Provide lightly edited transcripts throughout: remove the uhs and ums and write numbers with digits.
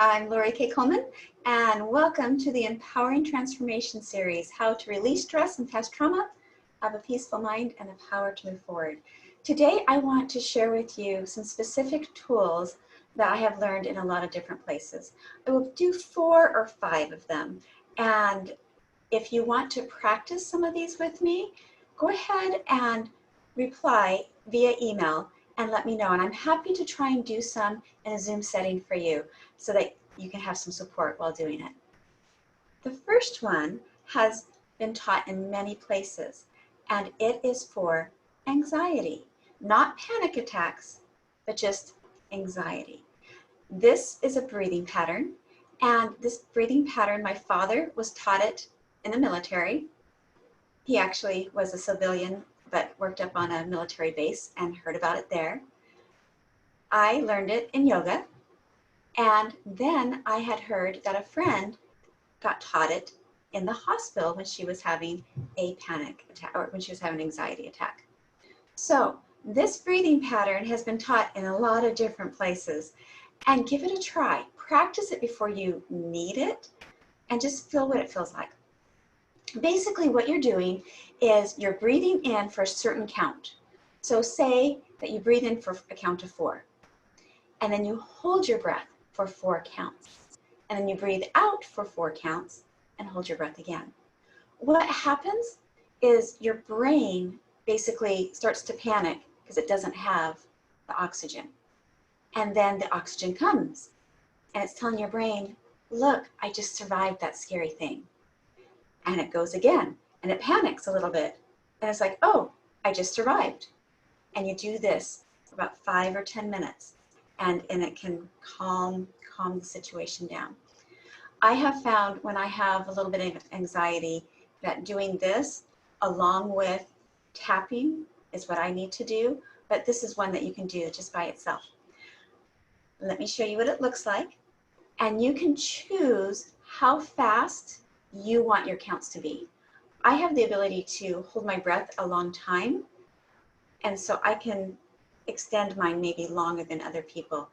I'm LoriKay Coleman, and welcome to the Empowering Transformation Series, How to Release Stress and Past Trauma, Have a Peaceful Mind, and the Power to Move Forward. Today, I want to share with you some specific tools that I have learned in a lot of different places. I will do 4 or 5 of them, and if you want to practice some of these with me, go ahead and reply via email and let me know. And I'm happy to try and do some in a Zoom setting for you so that you can have some support while doing it. The first one has been taught in many places, and it is for anxiety, not panic attacks, but just anxiety. This is a breathing pattern, and this breathing pattern, my father was taught it in the military. He actually was a civilian but worked up on a military base and heard about it there. I learned it in yoga, and then I had heard that a friend got taught it in the hospital when she was having a panic attack or when she was having an anxiety attack. So this breathing pattern has been taught in a lot of different places, and give it a try. Practice it before you need it and just feel what it feels like. Basically what you're doing is you're breathing in for a certain count. So say that you breathe in for a count of 4, and then you hold your breath for 4 counts, and then you breathe out for 4 counts and hold your breath again. What happens is your brain basically starts to panic because it doesn't have the oxygen. And then the oxygen comes and it's telling your brain, look, I just survived that scary thing. And it goes again and it panics a little bit. And it's like, oh, I just survived. And you do this for about 5 or 10 minutes and it can calm the situation down. I have found when I have a little bit of anxiety that doing this along with tapping is what I need to do, but this is one that you can do just by itself. Let me show you what it looks like, and you can choose how fast you want your counts to be. I have the ability to hold my breath a long time, and so I can extend mine maybe longer than other people.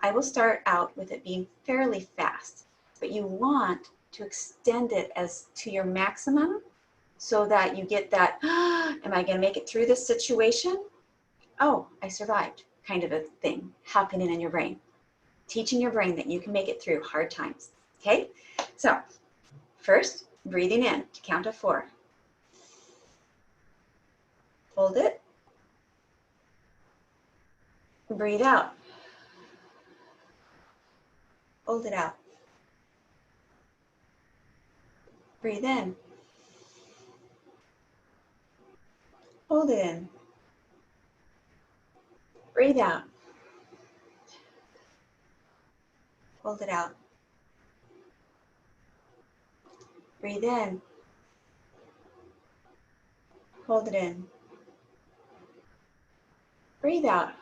I will start out with it being fairly fast, but you want to extend it as to your maximum so that you get that, am I going to make it through this situation? Oh, I survived kind of a thing happening in your brain. Teaching your brain that you can make it through hard times. Okay? So, first, breathing in to count of 4. Hold it. Breathe out. Hold it out. Breathe in. Hold it in. Breathe out. Hold it out. Breathe in. Hold it in. Breathe out.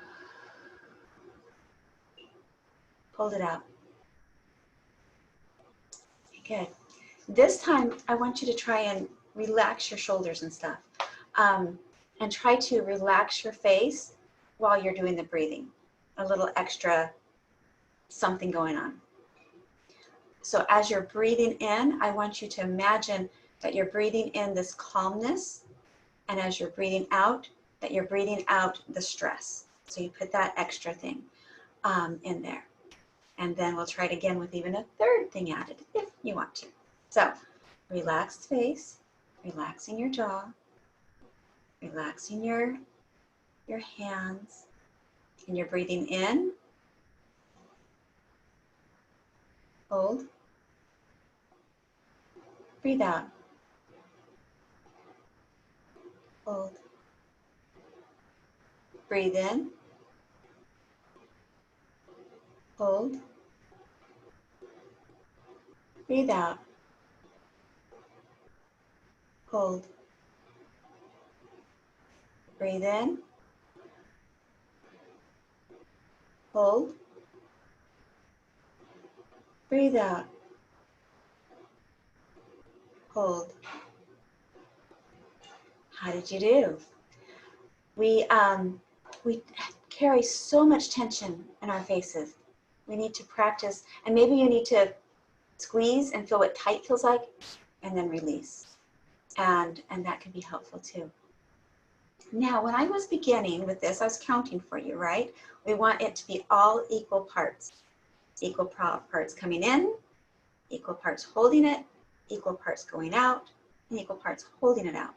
Hold it out. Good. This time, I want you to try and relax your shoulders and stuff. And try to relax your face while you're doing the breathing. A little extra something going on. So as you're breathing in, I want you to imagine that you're breathing in this calmness, and as you're breathing out, that you're breathing out the stress. So you put that extra thing in there. And then we'll try it again with even a third thing added if you want to. So relaxed face, relaxing your jaw, relaxing your hands, and you're breathing in, hold, breathe out, hold, breathe in, hold, breathe out, hold, breathe in, hold, breathe out, hold. How did you do? We carry so much tension in our faces, We need to practice, and maybe you need to squeeze and feel what tight feels like, and then release. And that can be helpful too. Now, when I was beginning with this, I was counting for you, right? We want it to be all equal parts. Equal parts coming in, equal parts holding it, equal parts going out, and equal parts holding it out.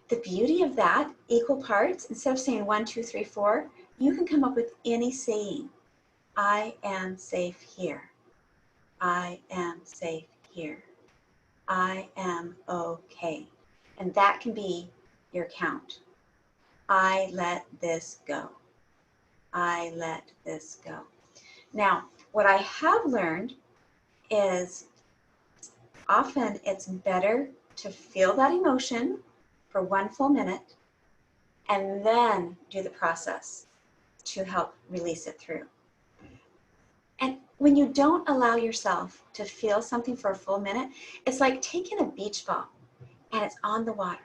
The beauty of that, equal parts, instead of saying 1, 2, 3, 4, you can come up with any saying. I am safe here. I am safe here. I am okay. And that can be your count. I let this go. I let this go. Now, what I have learned is often it's better to feel that emotion for 1 full minute and then do the process to help release it through. And when you don't allow yourself to feel something for a full minute, it's like taking a beach ball and it's on the water.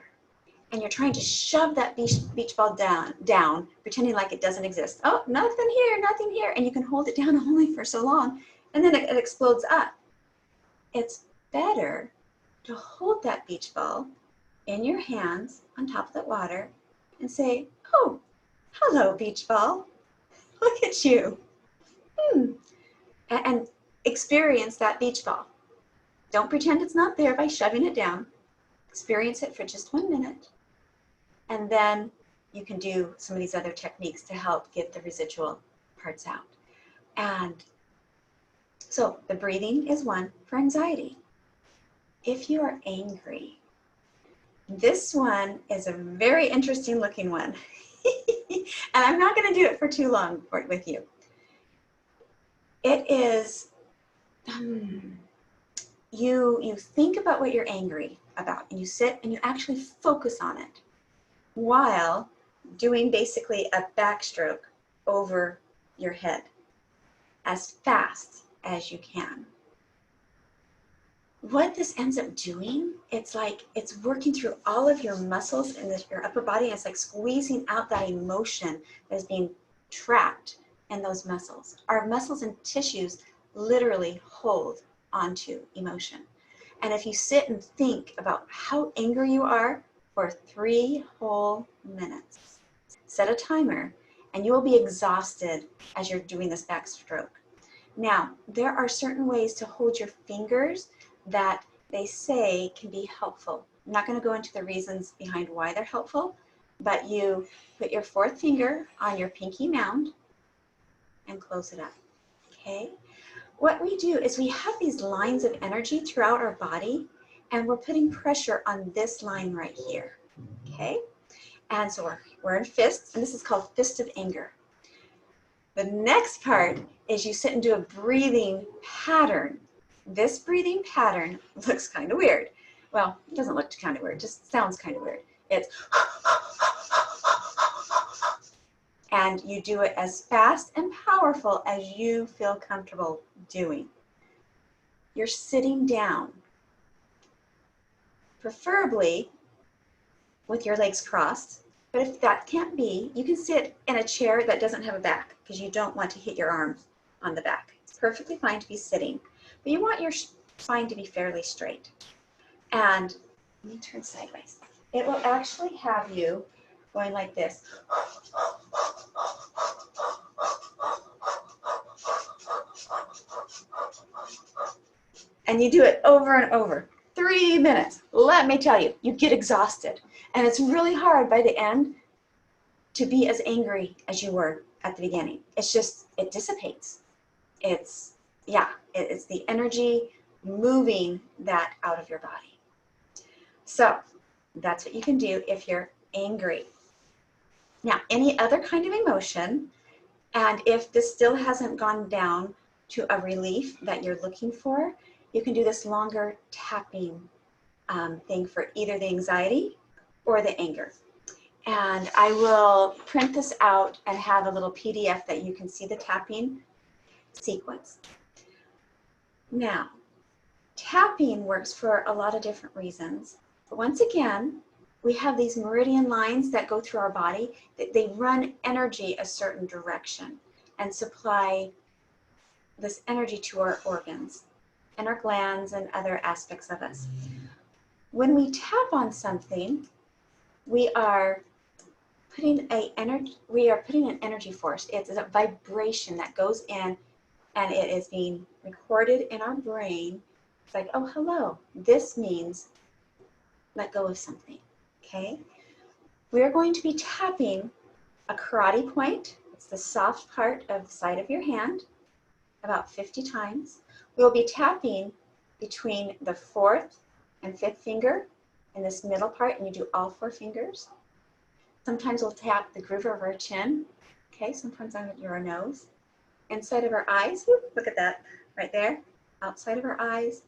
And you're trying to shove that beach ball down, pretending like it doesn't exist. Oh, nothing here, nothing here. And you can hold it down only for so long, and then it explodes up. It's better to hold that beach ball in your hands on top of the water and say, oh, hello, beach ball. Look at you. And experience that beach ball. Don't pretend it's not there by shoving it down. Experience it for just 1 minute. And then you can do some of these other techniques to help get the residual parts out. And so the breathing is one for anxiety. If you are angry, this one is a very interesting looking one. And I'm not going to do it for too long with you. It is, you think about what you're angry about, and you sit and you actually focus on it while doing basically a backstroke over your head as fast as you can. What this ends up doing, it's like it's working through all of your muscles in your upper body, and it's like squeezing out that emotion that is being trapped in those muscles. Our muscles and tissues literally hold onto emotion. And if you sit and think about how angry you are for 3 whole minutes, set a timer, and you will be exhausted as you're doing this backstroke. Now, there are certain ways to hold your fingers that they say can be helpful. I'm not going to go into the reasons behind why they're helpful, but you put your 4th finger on your pinky mound and close it up, okay? What we do is we have these lines of energy throughout our body, and we're putting pressure on this line right here, okay? And so we're in fists, and this is called fist of anger. The next part is you sit and do a breathing pattern. This breathing pattern looks kind of weird. Well, it doesn't look kind of weird, it just sounds kind of weird. It's and you do it as fast and powerful as you feel comfortable doing. You're sitting down, preferably with your legs crossed, but if that can't be, you can sit in a chair that doesn't have a back because you don't want to hit your arms on the back. It's perfectly fine to be sitting, but you want your spine to be fairly straight. And let me turn sideways. It will actually have you going like this. And you do it over and over. 3 minutes. Let me tell you, you get exhausted. And it's really hard by the end to be as angry as you were at the beginning. It's just, it dissipates. It's the energy moving that out of your body. So that's what you can do if you're angry. Now, any other kind of emotion, and if this still hasn't gone down to a relief that you're looking for, you can do this longer tapping thing for either the anxiety or the anger. And I will print this out and have a little PDF that you can see the tapping sequence. Now, tapping works for a lot of different reasons. But once again, we have these meridian lines that go through our body. They run energy a certain direction and supply this energy to our organs and our glands and other aspects of us. When we tap on something, we are putting an energy force. It's a vibration that goes in, and it is being recorded in our brain. It's like, oh, hello. This means let go of something, okay? We're going to be tapping a karate point. It's the soft part of the side of your hand, about 50 times. We'll be tapping between the 4th and 5th finger in this middle part, and you do all 4 fingers. Sometimes we'll tap the groove of our chin, okay? Sometimes on your nose. Inside of our eyes, look at that right there. Outside of our eyes,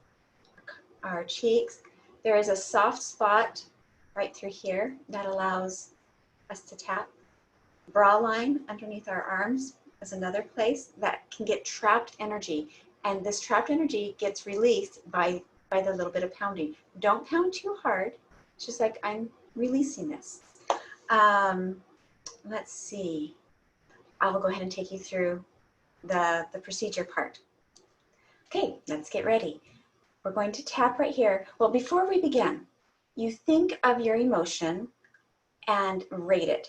our cheeks. There is a soft spot right through here that allows us to tap. Bra line underneath our arms is another place that can get trapped energy. And this trapped energy gets released by the little bit of pounding. Don't pound too hard. It's just like I'm releasing this. Let's see. I will go ahead and take you through the procedure part. Okay, let's get ready. We're going to tap right here. Well, before we begin, you think of your emotion and rate it.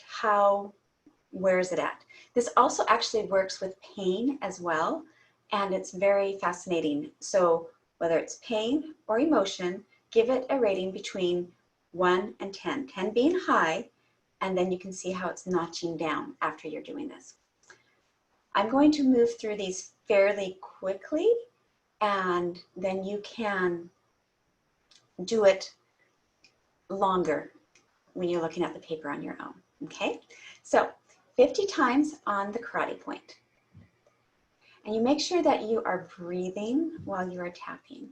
Where is it at? This also actually works with pain as well, and it's very fascinating. So whether it's pain or emotion, give it a rating between 1 and 10. 10 being high, and then you can see how it's notching down after you're doing this. I'm going to move through these fairly quickly, and then you can do it longer when you're looking at the paper on your own, okay? So 50 times on the karate point. And you make sure that you are breathing while you are tapping.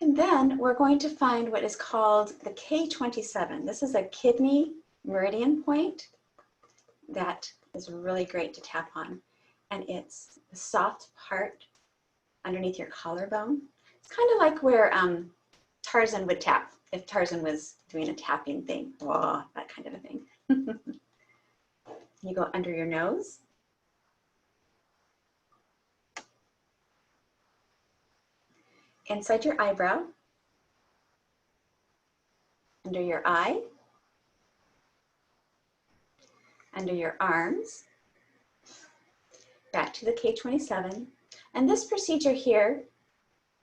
And then we're going to find what is called the K27. This is a kidney meridian point that is really great to tap on. And it's the soft part underneath your collarbone. It's kind of like where Tarzan would tap, if Tarzan was doing a tapping thing. Whoa, that kind of a thing. You go under your nose. Inside your eyebrow. Under your eye. Under your arms. Back to the K27. And this procedure here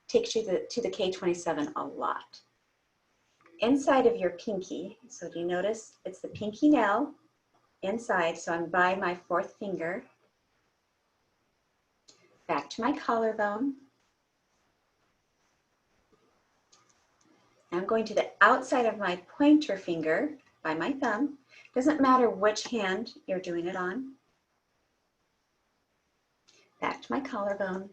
takes you to the K27 a lot. Inside of your pinky, so do you notice it's the pinky nail inside, so I'm by my 4th finger. Back to my collarbone. I'm going to the outside of my pointer finger by my thumb. Doesn't matter which hand you're doing it on. Back to my collarbone.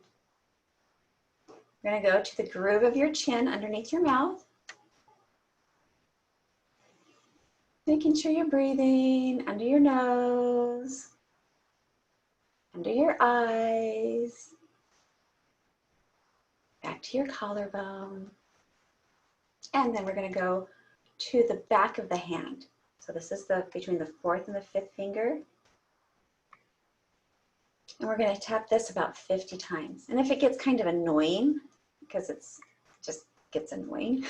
We're going to go to the groove of your chin underneath your mouth. Making sure you're breathing under your nose, under your eyes, back to your collarbone. And then we're going to go to the back of the hand. So this is between the 4th and the 5th finger. And we're going to tap this about 50 times. And if it gets kind of annoying, because it just gets annoying,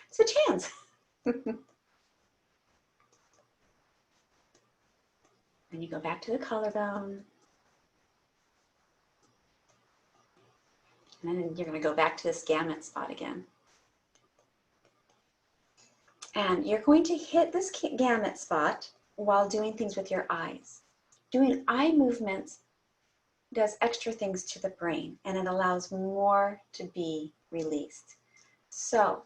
switch hands. And you go back to the collarbone. And then you're going to go back to this gamut spot again. And you're going to hit this gamut spot while doing things with your eyes. Doing eye movements does extra things to the brain, and it allows more to be released. So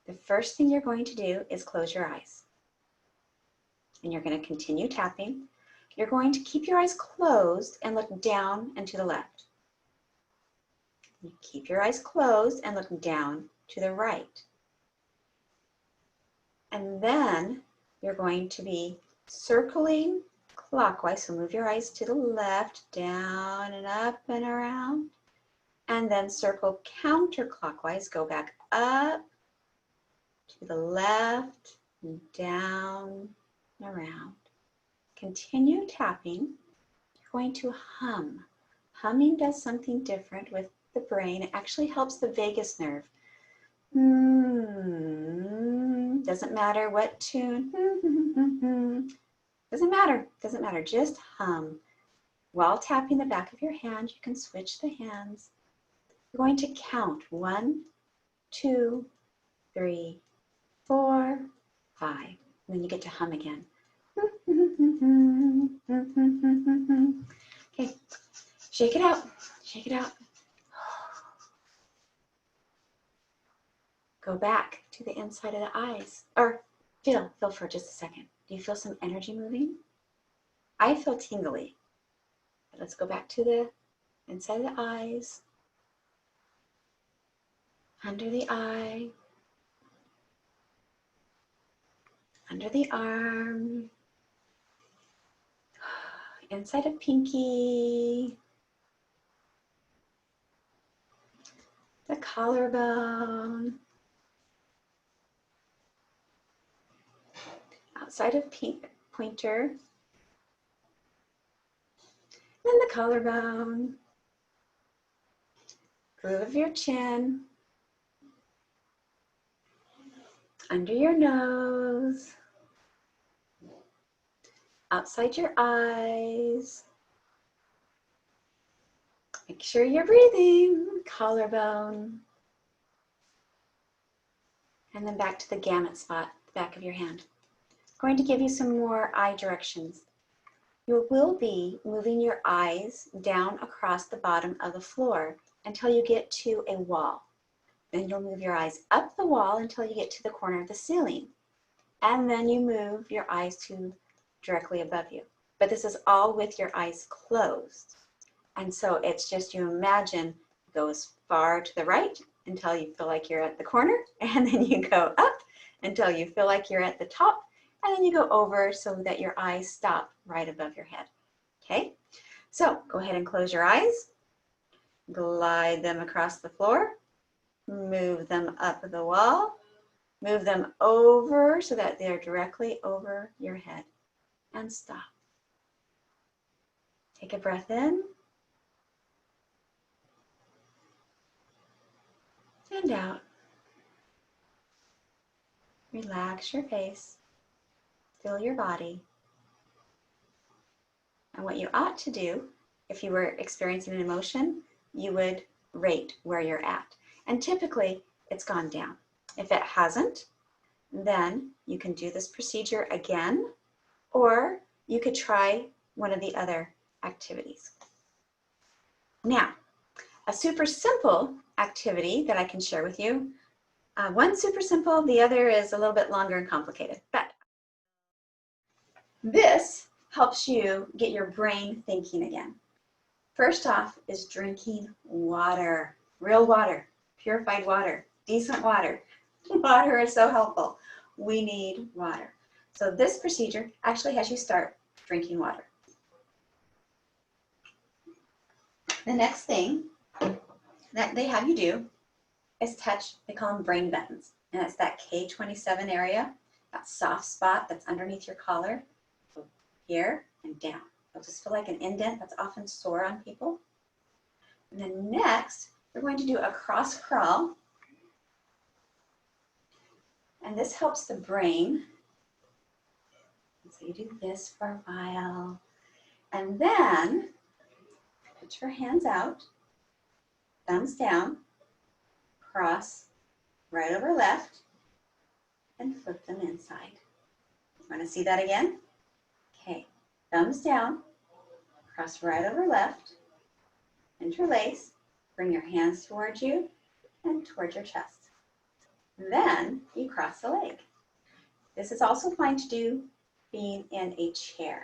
the first thing you're going to do is close your eyes. And you're going to continue tapping. You're going to keep your eyes closed and look down and to the left. You keep your eyes closed and look down to the right. And then you're going to be circling clockwise. So move your eyes to the left, down and up and around. And then circle counterclockwise. Go back up to the left, and down and around. continue tapping. You're going to hum. Humming does something different with the brain. It actually helps the vagus nerve. Doesn't matter what tune. Doesn't matter. Just hum. While tapping the back of your hand, you can switch the hands. You're going to count 1, 2, 3, 4, 5. And then you get to hum again. Okay, shake it out. Shake it out. Go back to the inside of the eyes. Or feel for just a second. Do you feel some energy moving? I feel tingly. Let's go back to the inside of the eyes. Under the eye. Under the arm. Inside of pinky. The collarbone. Outside of pointer. Then the collarbone. Groove of your chin. Under your nose. Outside your eyes. Make sure you're breathing. Collarbone. And then back to the gamut spot, the back of your hand. I'm going to give you some more eye directions. You will be moving your eyes down across the bottom of the floor until you get to a wall. Then you'll move your eyes up the wall until you get to the corner of the ceiling. And then you move your eyes to directly above you. But this is all with your eyes closed. And so it's just, you imagine, go as far to the right until you feel like you're at the corner, and then you go up until you feel like you're at the top, and then you go over so that your eyes stop right above your head. Okay, so go ahead and close your eyes, glide them across the floor, move them up the wall, move them over so that they're directly over your head, and stop. Take a breath in and out. Relax your face, feel your body. And what you ought to do, if you were experiencing an emotion, you would rate where you're at. And typically, it's gone down. If it hasn't, then you can do this procedure again, or you could try one of the other activities. Now, a super simple activity that I can share with you. One's super simple, the other is a little bit longer and complicated. But this helps you get your brain thinking again. First off is drinking water, real water, purified water, decent water. Water is so helpful. We need water. So this procedure actually has you start drinking water. The next thing that they have you do is touch, they call them brain buttons. And it's that K27 area, that soft spot that's underneath your collar. So here and down. It'll just feel like an indent that's often sore on people. And then next, we're going to do a cross crawl. And this helps the brain. So you do this for a while. And then put your hands out, thumbs down, cross right over left, and flip them inside. Want to see that again? Okay, thumbs down, cross right over left, interlace, bring your hands towards you and towards your chest. Then you cross the leg. This is also fine to do being in a chair,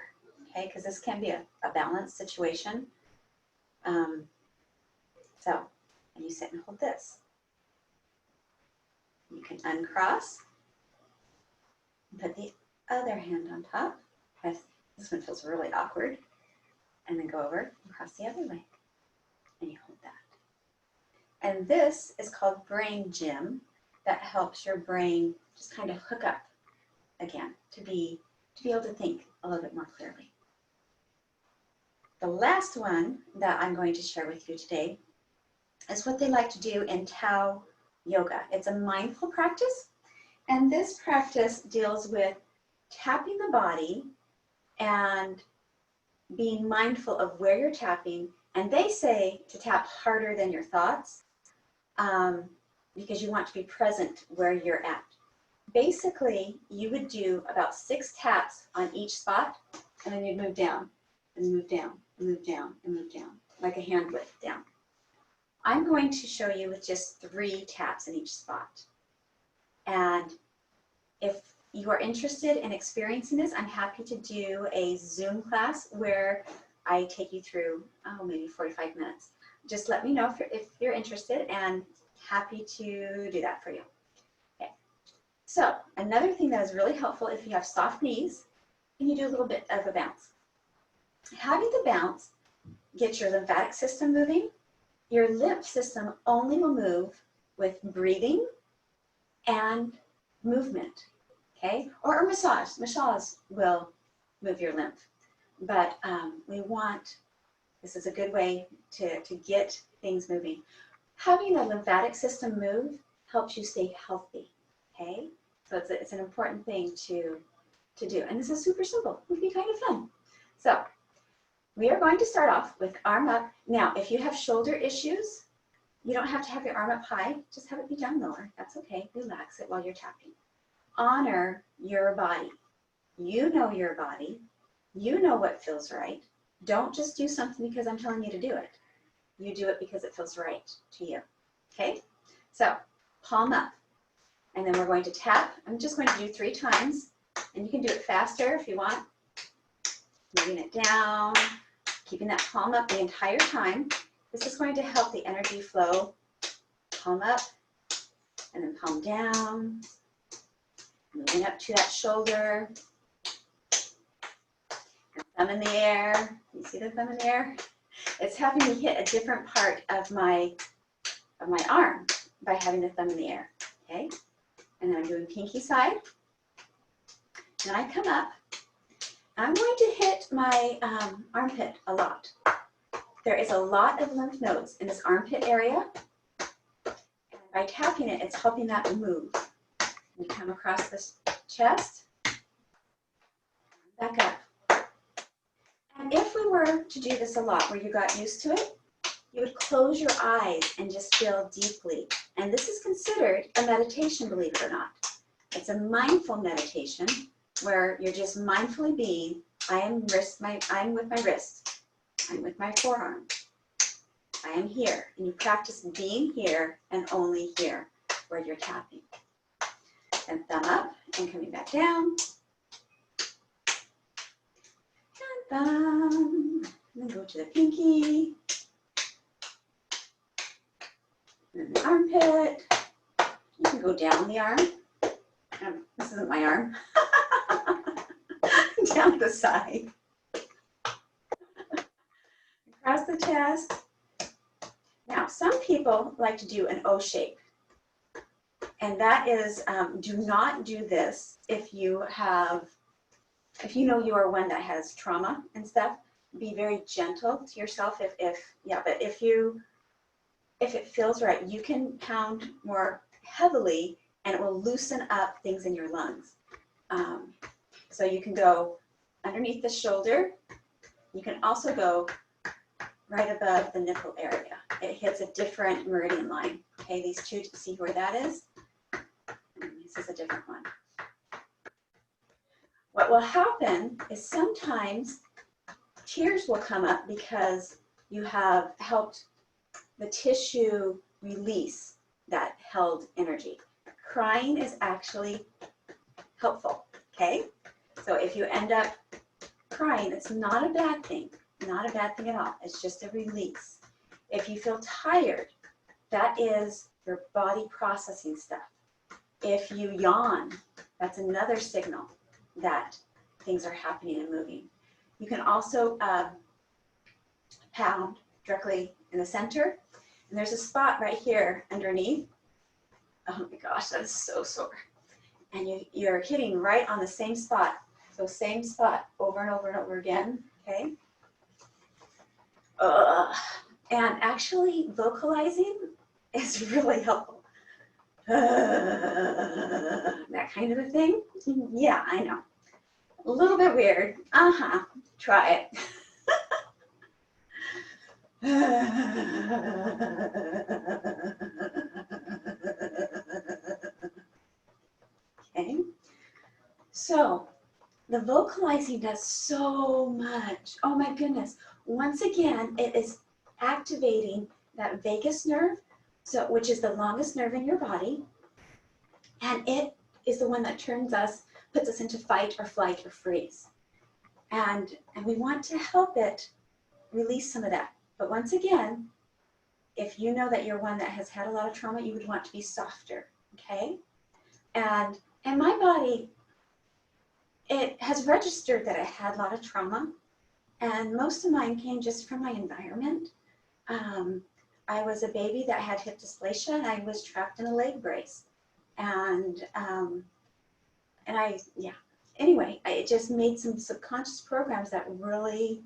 okay, because this can be a balanced situation. And you sit and hold this. You can uncross, and put the other hand on top. This one feels really awkward. And then go over and cross the other leg. And you hold that. And this is called brain gym. That helps your brain just kind of hook up again to be to be able to think a little bit more clearly. The last one that I'm going to share with you today is what they like to do in Tao yoga. It's a mindful practice, and this practice deals with tapping the body and being mindful of where you're tapping. And they say to tap harder than your thoughts because you want to be present where you're at. Basically, you would do about 6 taps on each spot, and then you'd move down and move down and move down and move down, like a hand lift down. I'm going to show you with just 3 taps in each spot. And if you are interested in experiencing this, I'm happy to do a Zoom class where I take you through, maybe 45 minutes. Just let me know if you're interested, and happy to do that for you. Okay. So another thing that is really helpful if you have soft knees, and you do a little bit of a bounce. Having the bounce gets your lymphatic system moving. Your lymph system only will move with breathing and movement, okay? Or a massage. Massage will move your lymph. But this is a good way to get things moving. Having the lymphatic system move helps you stay healthy, okay? So it's an important thing to do. And this is super simple. It would be kind of fun. So we are going to start off with arm up. Now, if you have shoulder issues, you don't have to have your arm up high. Just have it be down lower. That's okay. Relax it while you're tapping. Honor your body. You know your body. You know what feels right. Don't just do something because I'm telling you to do it. You do it because it feels right to you. Okay? So, palm up. And then we're going to tap. I'm just going to do 3 times. And you can do it faster if you want. Moving it down. Keeping that palm up the entire time. This is going to help the energy flow. Palm up. And then palm down. Moving up to that shoulder. Thumb in the air. You see the thumb in the air? It's helping me hit a different part of my arm by having the thumb in the air. Okay? And then I'm doing pinky side. Then I come up. I'm going to hit my armpit a lot. There is a lot of lymph nodes in this armpit area. And by tapping it, it's helping that move. You come across this chest. Back up. And if we were to do this a lot, where you got used to it, you would close your eyes and just feel deeply. And this is considered a meditation, believe it or not. It's a mindful meditation where you're just mindfully being, I'm with my wrist, I'm with my forearm, I am here. And you practice being here and only here where you're tapping. And thumb up and coming back down. Thumb, and then go to the pinky, and then the armpit. You can go down the arm. This isn't my arm. Down the side. Across the chest. Now, some people like to do an O shape. And that is, do not do this if you know you are one that has trauma and stuff. Be very gentle to yourself. But if it feels right, you can pound more heavily and it will loosen up things in your lungs. So you can go underneath the shoulder. You can also go right above the nipple area. It hits a different meridian line. Okay, these two, see where that is? And this is a different one. What will happen is sometimes tears will come up because you have helped the tissue release that held energy. Crying is actually helpful, okay? So if you end up crying, it's not a bad thing, not a bad thing at all. It's just a release. If you feel tired, that is your body processing stuff. If you yawn, that's another signal that things are happening and moving. You can also pound directly in the center. And there's a spot right here underneath. Oh my gosh, that is so sore. And you're hitting right on the same spot. So same spot over and over and over again, okay? And actually vocalizing is really helpful. That kind of a thing. Yeah, I know. A little bit weird. Try it. Okay. So the vocalizing does so much. Oh my goodness. Once again, it is activating that vagus nerve, so which is the longest nerve in your body. And it is the one that puts us into fight or flight or freeze. And we want to help it release some of that. But once again, if you know that you're one that has had a lot of trauma, you would want to be softer, okay? And my body, it has registered that I had a lot of trauma, and most of mine came just from my environment. I was a baby that had hip dysplasia, and I was trapped in a leg brace. Anyway, I just made some subconscious programs that really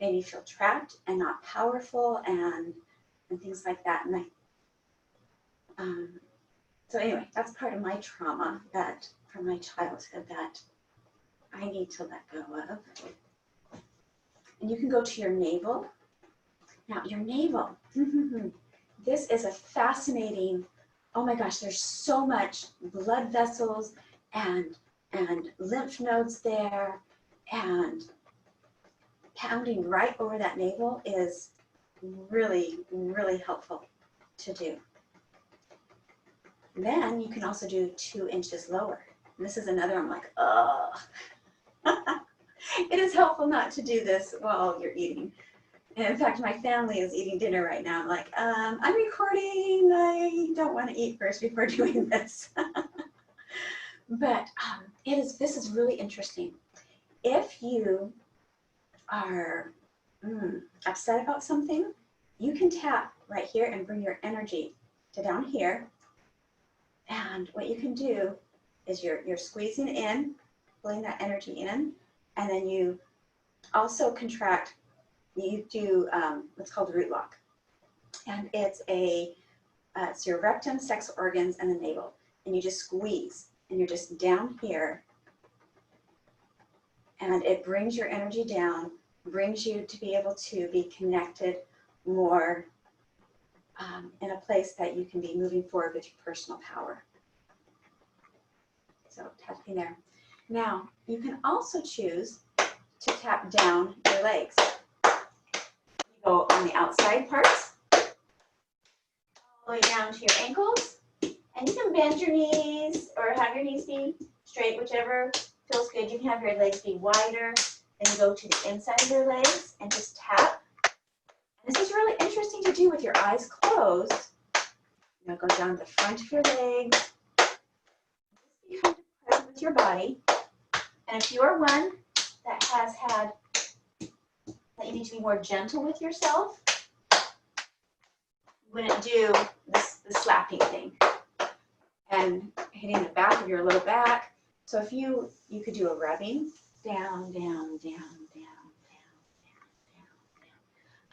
made me feel trapped and not powerful and things like that. And so anyway, that's part of my trauma from my childhood that I need to let go of. And you can go to your navel. Now, your navel, this is a fascinating, oh my gosh, there's so much blood vessels and lymph nodes there, and pounding right over that navel is really, really helpful to do. And then you can also do 2 inches lower. And this is another, I'm like, oh. It is helpful not to do this while you're eating. And in fact, my family is eating dinner right now. I'm like, I'm recording. I don't want to eat first before doing this. But this is really interesting. If you are upset about something, you can tap right here and bring your energy to down here. And what you can do is you're squeezing in, pulling that energy in, and then you also contract. You do what's called root lock, and it's your rectum, sex organs, and the navel, and you just squeeze, and you're just down here, and it brings your energy down, brings you to be able to be connected more in a place that you can be moving forward with your personal power. So tapping there. Now, you can also choose to tap down your legs. You go on the outside parts, all the way down to your ankles, and you can bend your knees or have your knees be straight, whichever feels good. You can have your legs be wider, then you go to the inside of your legs and just tap. And this is really interesting to do with your eyes closed. Now go down the front of your legs. Just be kind of present with your body. And if you are one that has had, that you need to be more gentle with yourself, you wouldn't do the slapping thing and hitting the back of your low back. So if you could do a rubbing down, down, down, down, down,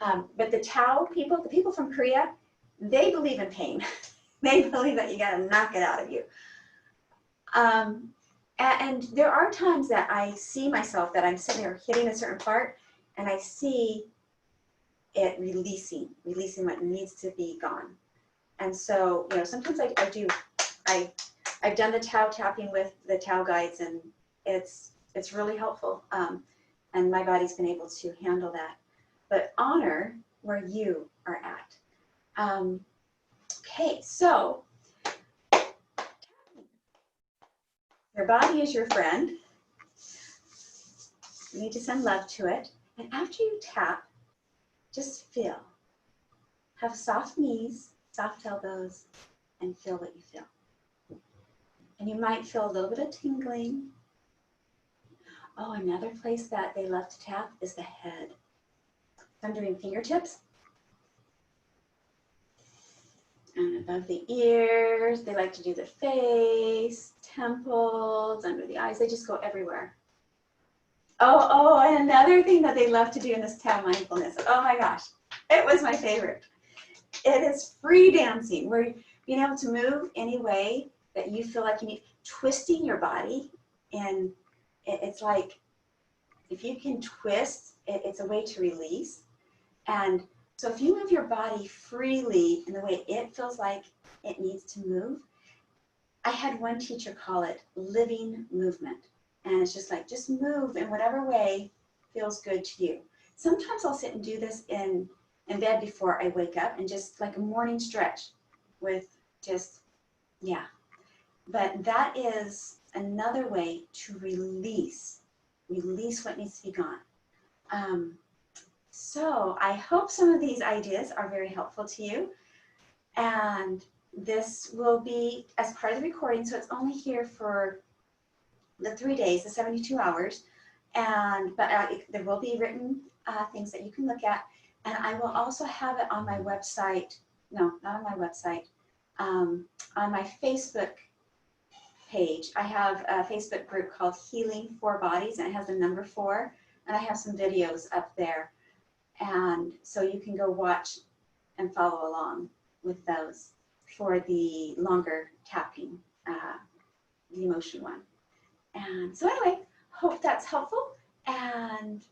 down, down. But the Tao people, the people from Korea, they believe in pain. They believe that you gotta knock it out of you. And there are times that I see myself that I'm sitting there hitting a certain part, and I see it releasing what needs to be gone. And so, sometimes I've done the Tao tapping with the Tao guides, and it's really helpful. And my body's been able to handle that. But honor where you are at. Okay, so your body is your friend. You need to send love to it. And after you tap, just feel. Have soft knees, soft elbows, and feel what you feel. And you might feel a little bit of tingling. Oh, another place that they love to tap is the head. I'm doing fingertips. And above the ears, they like to do the face, temples, under the eyes. They just go everywhere. And another thing that they love to do in this tap mindfulness, oh my gosh, it was my favorite. It is free dancing, where being able to move any way that you feel like you need, twisting your body, and it's like, if you can twist, it's a way to release. And so if you move your body freely in the way it feels like it needs to move, I had one teacher call it living movement. And it's just like, just move in whatever way feels good to you. Sometimes I'll sit and do this in bed before I wake up, and just like a morning stretch with just, yeah. But that is another way to release what needs to be gone. So I hope some of these ideas are very helpful to you. And this will be as part of the recording, so it's only here for the 3 days, the 72 hours. But there will be written things that you can look at. And I will also have it on my website. No, not on my website. On my Facebook page. I have a Facebook group called Healing 4 Bodies, and it has the number 4. And I have some videos up there. And so you can go watch and follow along with those for the longer tapping, the emotion one. And so anyway, hope that's helpful, and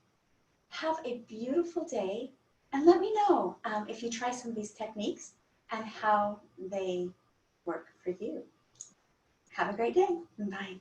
have a beautiful day. And let me know if you try some of these techniques and how they work for you. Have a great day. Bye.